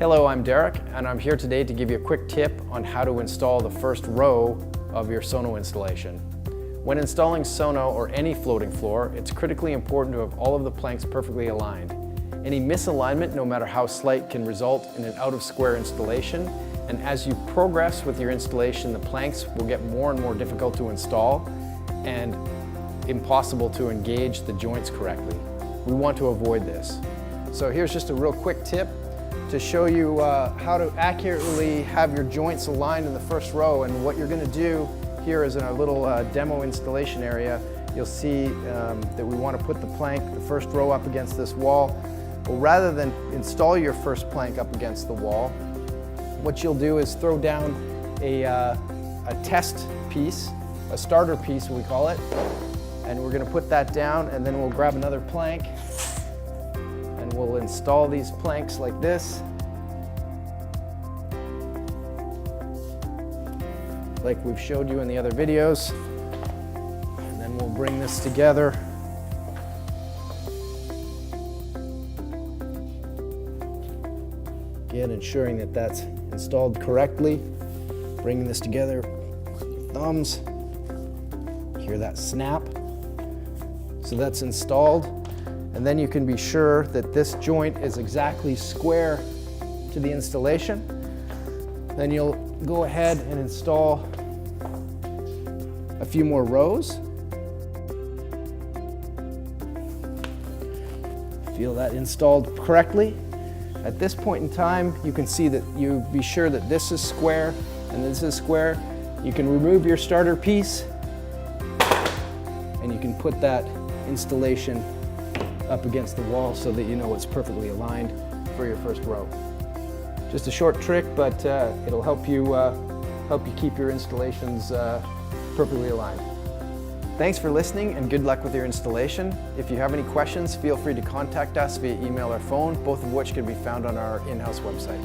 Hello, I'm Derek, and I'm here today to give you a quick tip on how to install the first row of your SONO installation. When installing SONO or any floating floor, it's critically important to have all of the planks perfectly aligned. Any misalignment, no matter how slight, can result in an out-of-square installation, and as you progress with your installation, the planks will get more and more difficult to install and impossible to engage the joints correctly. We want to avoid this. So here's just a real quick tip to show you how to accurately have your joints aligned in the first row. And what you're going to do here is in our little demo installation area, you'll see that we want to put the plank, the first row, up against this wall. Well, rather than install your first plank up against the wall, what you'll do is throw down a test piece, a starter piece we call it, and we're going to put that down, and then we'll grab another plank and we'll install these planks like this, like we've showed you in the other videos, and then we'll bring this together. Again, ensuring that that's installed correctly, bringing this together with thumbs. Hear that snap? So that's installed, and then you can be sure that this joint is exactly square to the installation. Then you'll go ahead and install a few more rows. Feel that installed correctly. At this point in time, you can see that you be sure that this is square and this is square. You can remove your starter piece and you can put that installation up against the wall so that you know it's perfectly aligned for your first row. Just a short trick, but it'll help you keep your installations perfectly aligned. Thanks for listening and good luck with your installation. If you have any questions, feel free to contact us via email or phone, both of which can be found on our in-house website.